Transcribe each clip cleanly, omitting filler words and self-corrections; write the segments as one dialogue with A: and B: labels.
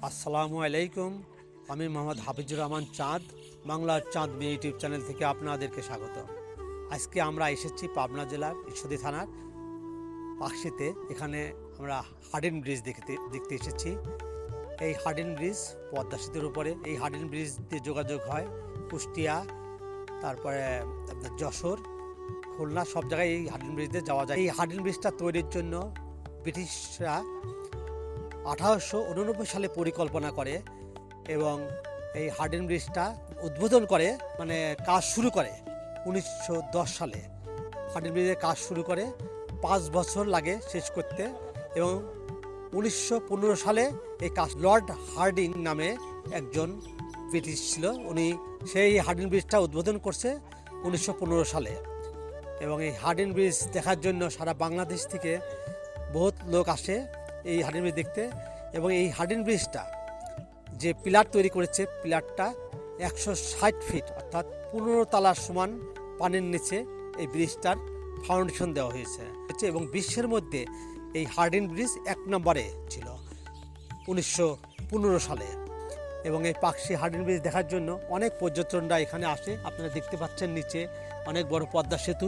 A: আসসালামু আলাইকুম। আমি মোহাম্মদ হাফিজুর রহমান চাঁদ, বাংলার চাঁদ মেয়ে ইউটিউব চ্যানেল থেকে আপনাদেরকে স্বাগত। আজকে আমরা এসেছি পাবনা জেলার ঈশ্বরদী থানার পাকশিতে। এখানে আমরা হার্ডিন ব্রিজ দেখতে এসেছি। এই হার্ডিন ব্রিজ পদ্মা সেতুর উপরে। এই হার্ডিন ব্রিজ দিয়ে যোগাযোগ হয় কুষ্টিয়া, তারপরে আপনার যশোর, খুলনা, সব জায়গায় এই হার্ডিন ব্রিজ দিয়ে যাওয়া যায়। এই হার্ডিন ব্রিজটা তৈরির জন্য ব্রিটিশরা 1889 সালে পরিকল্পনা করে এবং এই হার্ডিন ব্রিজটা উদ্বোধন করে, মানে কাজ শুরু করে 1910 সালে। হার্ডিন ব্রিজের কাজ শুরু করে 5 বছর লাগে শেষ করতে এবং 1915 সালে এই কাজ লর্ড হার্ডিং নামে একজন ব্রিটিশ ছিল, উনি সেই হার্ডিন ব্রিজটা উদ্বোধন করছে 1915 সালে। এবং এই হার্ডিন ব্রিজ দেখার জন্য সারা বাংলাদেশ থেকে বহুত লোক আসে এই হার্ডিন ব্রিজ দেখতে। এবং এই হার্ডিন ব্রিজটা যে পিলার তৈরি করেছে, পিলারটা 160 ফিট অর্থাৎ 15 তলার সমান পানির নিচে এই ব্রিজটার ফাউন্ডেশন দেওয়া হয়েছে। এবং বিশ্বের মধ্যে এই হার্ডিন ব্রিজ 1 নম্বরে ছিল 1915 সালে। এবং এই পাকশি হার্ডিন ব্রিজ দেখার জন্য অনেক পর্যটকরা এখানে আসে। আপনারা দেখতে পাচ্ছেন নিচে অনেক বড় পদ্মা সেতু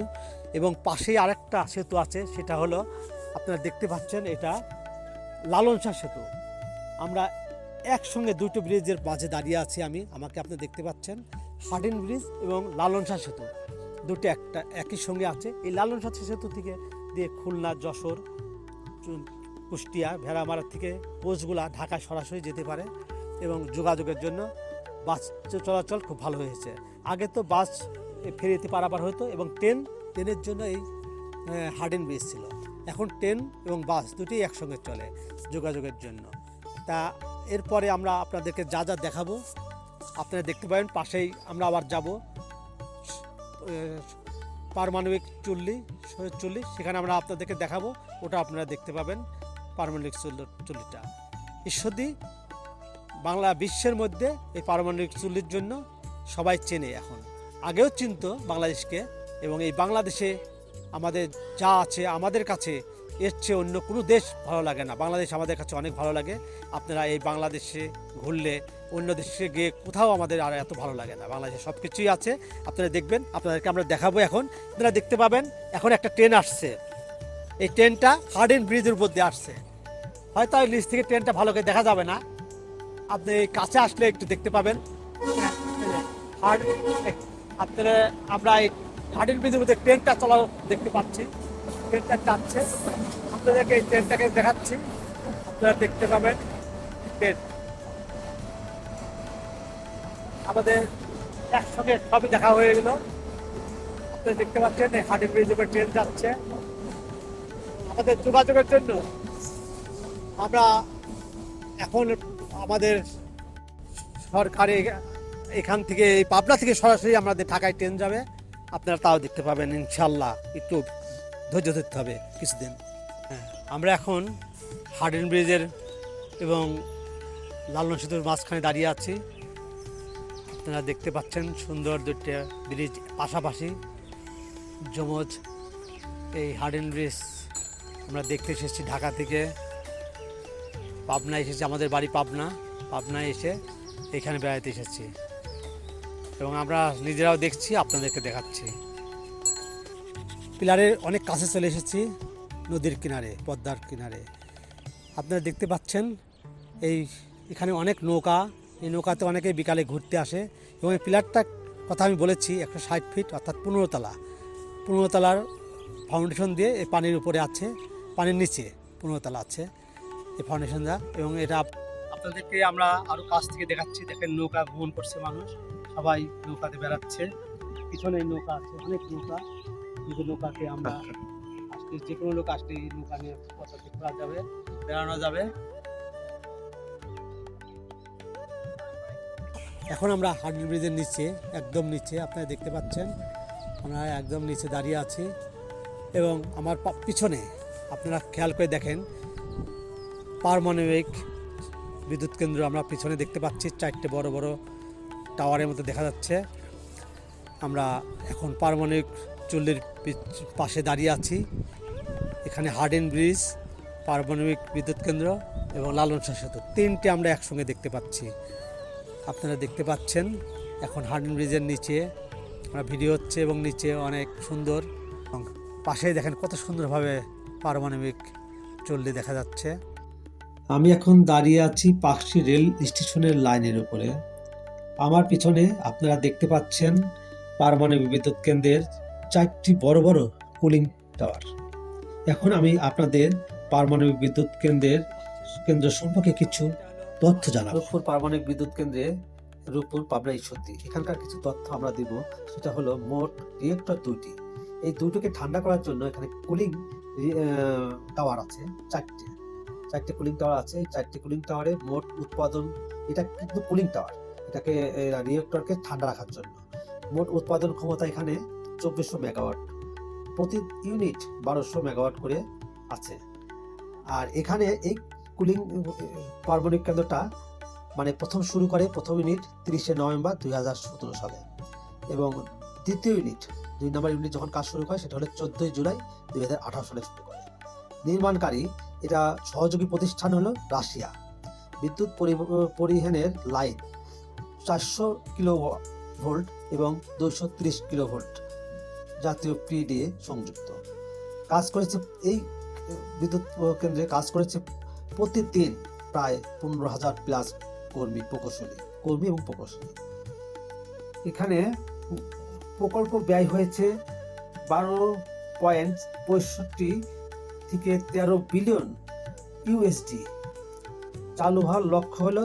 A: এবং পাশেই আরেকটা সেতু আছে, সেটা হলো আপনারা দেখতে পাচ্ছেন এটা লালন শাহ সেতু। আমরা একসঙ্গে দুটো ব্রিজের মাঝে দাঁড়িয়ে আছি। আমাকে আপনি দেখতে পাচ্ছেন হার্ডিন ব্রিজ এবং লালন শাহ সেতু দুটো একই সঙ্গে আছে। এই লালন শাহ সেতু থেকে দিয়ে খুলনা, যশোর, কুষ্টিয়া, ভেড়ামারা থেকে কোচগুলা ঢাকায় সরাসরি যেতে পারে এবং যোগাযোগের জন্য বাস চলাচল খুব ভালো হয়েছে। আগে তো বাস ফেরিতে পারাপার হতো এবং ট্রেনের জন্য এই হার্ডিন ব্রিজ ছিল। এখন ট্রেন এবং বাস দুটোই একসঙ্গে চলে যোগাযোগের জন্য। তা এরপরে আমরা আপনাদেরকে যা যা দেখাবো আপনারা দেখতে পাবেন। পাশেই আমরা আবার যাব পারমাণবিক চুল্লি, সেখানে আমরা আপনাদেরকে দেখাবো, ওটা আপনারা দেখতে পাবেন। পারমাণবিক চুল্লিটা ঈশ্বরদী বাংলা বিশ্বের মধ্যে এই পারমাণবিক চুল্লির জন্য সবাই চেনে, এখন আগেও চিনত বাংলাদেশকে। এবং এই বাংলাদেশে আমাদের যা আছে আমাদের কাছে এর চেয়ে অন্য কোনো দেশ ভালো লাগে না। বাংলাদেশ আমাদের কাছে অনেক ভালো লাগে। আপনারা এই বাংলাদেশে ঘুরলে অন্য দেশে গিয়ে কোথাও আমাদের আর এত ভালো লাগে না। বাংলাদেশে সব কিছুই আছে, আপনারা দেখবেন। আপনাদেরকে আমরা দেখাবো। এখন আপনারা দেখতে পাবেন এখন একটা ট্রেন আসছে। এই ট্রেনটা হার্ডিন ব্রিজের উপর দিয়ে আসছে। হয়তো ওই নিচ থেকে ট্রেনটা ভালো করে দেখা যাবে না, আপনি কাছে আসলে একটু দেখতে পাবেন। আপনারা আমরা এই হার্ডিন ব্রিজের মধ্যে ট্রেনটা চলা দেখতে পাচ্ছি। ট্রেনটা যাচ্ছে, আপনাদেরকে এই ট্রেনটাকে দেখাচ্ছি, আপনারা দেখতে পাবেন। ট্রেন আমাদের একসঙ্গে সবই দেখা হয়ে গেল। আপনারা দেখতে পাচ্ছেন এই হার্ডিন ব্রিজের উপরে ট্রেন যাচ্ছে। আমাদের যোগাযোগের জন্য আমরা এখন আমাদের সরকারি এখান থেকে এই পাবনা থেকে সরাসরি আমাদের ঢাকায় ট্রেন যাবে। আপনারা তাও দেখতে পাবেন ইনশাল্লাহ। একটু ধৈর্য ধরতে হবে কিছুদিন। আমরা এখন হার্ডিন ব্রিজের এবং লালন সেতুর মাঝখানে দাঁড়িয়ে আছি। আপনারা দেখতে পাচ্ছেন সুন্দর দুটো ব্রিজ পাশাপাশি যমজ। এই হার্ডিন ব্রিজ আমরা দেখতে এসেছি ঢাকা থেকে। পাবনায় এসেছি, আমাদের বাড়ি পাবনায় এসে এখানে বেড়াতে এসেছি এবং আমরা নিজেরাও দেখছি, আপনাদেরকে দেখাচ্ছি। পিলারের অনেক কাছে চলে এসেছি, নদীর কিনারে, পদ্মার কিনারে। আপনারা দেখতে পাচ্ছেন এখানে অনেক নৌকা, এই নৌকাতে অনেকে বিকালে ঘুরতে আসে। এবং এই পিলারটার কথা আমি বলেছি 160 ফিট অর্থাৎ 15 তলার ফাউন্ডেশন দিয়ে এই পানির উপরে আছে, পানির নিচে 15 তলা আছে এই ফাউন্ডেশনটা। এবং এটা আপনাদেরকে আমরা আরও কাছ থেকে দেখাচ্ছি। দেখেন নৌকা ভ্রমণ করছে মানুষ, সবাই নৌকাতে বেড়াচ্ছে। পিছনে নৌকা আছে, অনেক নৌকা। কিন্তু নৌকাকে আমরা আসলে যে কোনো লোক আসলে নৌকা নিয়ে পথে ঘোরা যাবে, বেড়ানো যাবে। এখন আমরা হার্ডিন ব্রিজের নিচে, একদম নিচে আপনারা দেখতে পাচ্ছেন, আমরা একদম নিচে দাঁড়িয়ে আছি। এবং আমার পিছনে আপনারা খেয়াল করে দেখেন পারমাণবিক বিদ্যুৎ কেন্দ্র আমরা পিছনে দেখতে পাচ্ছি। 4টে বড় বড় টাওয়ারের মতো দেখা যাচ্ছে। আমরা এখন পারমাণবিক চুল্লির পাশে দাঁড়িয়ে আছি। এখানে হার্ডিন ব্রিজ পারমাণবিক বিদ্যুৎ কেন্দ্র এবং লালন শাহ সেতু, তিনটি আমরা একসঙ্গে দেখতে পাচ্ছি। আপনারা দেখতে পাচ্ছেন এখন হার্ডিন ব্রিজের নিচে আমরা ভিডিও হচ্ছে এবং নিচে অনেক সুন্দর, এবং পাশেই দেখেন কত সুন্দরভাবে পারমাণবিক চল্লি দেখা যাচ্ছে। আমি এখন দাঁড়িয়ে আছি পাকশি রেল স্টেশনের লাইনের উপরে। আমার পিছনে আপনারা দেখতে পাচ্ছেন পারমাণবিক বিদ্যুৎ কেন্দ্রের 4টি বড় বড় কুলিং টাওয়ার। এখন আমি আপনাদের পারমাণবিক বিদ্যুৎ কেন্দ্র সম্পর্কে কিছু তথ্য জানাবো। রূপপুর পারমাণবিক বিদ্যুৎ কেন্দ্রে রূপপুর, পাবনা, ঈশ্বরদী এখানকার কিছু তথ্য আমরা দিব। সেটা হলো মোট রিয়েক্টর 2টি। এই দুটোকে ঠান্ডা করার জন্য এখানে কুলিং টাওয়ার আছে 4টে কুলিং টাওয়ার আছে। এই 4টে কুলিং টাওয়ারে মোট উৎপাদন, এটা কিন্তু কুলিং টাওয়ার, এটাকে রিয়েক্টরকে ঠান্ডা রাখার জন্য মোট উৎপাদন ক্ষমতা এখানে 2400 মেগাওয়াট, প্রতি ইউনিট 1200 মেগাওয়াট করে আছে। আর এখানে এই কুলিং পারমাণবিক কেন্দ্রটা মানে প্রথম ইউনিট 30শে নভেম্বর 2017 সালে, এবং দ্বিতীয় ইউনিট 2 নম্বর ইউনিট যখন কাজ শুরু করে সেটা হলো 14ই জুলাই 2018 সালে শুরু করে। নির্মাণকারী এটা সহযোগী প্রতিষ্ঠান হলো রাশিয়া। বিদ্যুৎ পরিবহনের লাইন 400 কিলোভোল্ট এবং 230 কিলোভোল্ট জাতীয় পি দিয়ে সংযুক্ত। কাজ করেছে এই বিদ্যুৎ কেন্দ্রে কাজ করেছে প্রতিদিন প্রায় 15,000 প্লাস কর্মী এবং প্রকৌশলী। এখানে প্রকল্প ব্যয় হয়েছে 12.65 থেকে 13 বিলিয়ন ইউএসডি। চালু হওয়ার লক্ষ্য হলো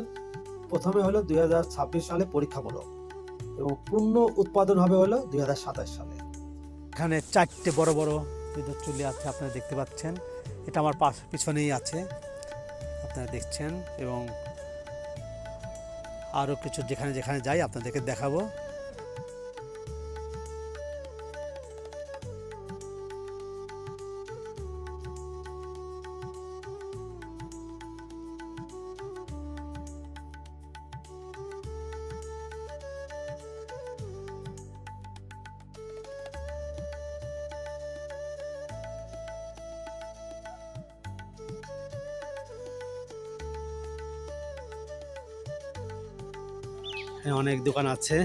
A: প্রথমে হলো 2026 সালে পরীক্ষামূলক, এবং পূর্ণ উৎপাদন হবে হলো 2027 সালে। এখানে 4টে বড় বড় বিদ্যুৎ চুল্লি আছে, আপনারা দেখতে পাচ্ছেন। এটা আমার পিছনেই আছে, আপনারা দেখছেন, এবং আরও কিছু যেখানে যেখানে যাই আপনাদেরকে দেখাবো। অনেক দোকান আছে।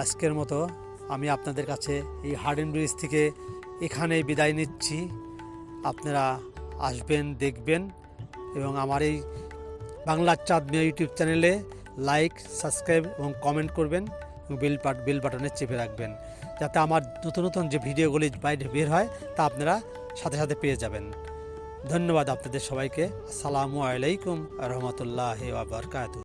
A: আজকের মতো আমি আপনাদের কাছে এই হার্ডিন ব্রিজ থেকে এখানেই বিদায় নিচ্ছি। আপনারা আসবেন, দেখবেন, এবং আমার এই বাংলার চাঁদ মিয়া ইউটিউব চ্যানেলে লাইক, সাবস্ক্রাইব এবং কমেন্ট করবেন, এবং বেল বাটনে চেপে রাখবেন, যাতে আমার নতুন নতুন যে ভিডিওগুলি বাইরে বের হয় তা আপনারা সাথে সাথে পেয়ে যাবেন। ধন্যবাদ আপনাদের সবাইকে। আসসালামু আলাইকুম রহমতুল্লাহি ওয়া বারাকাতুহু।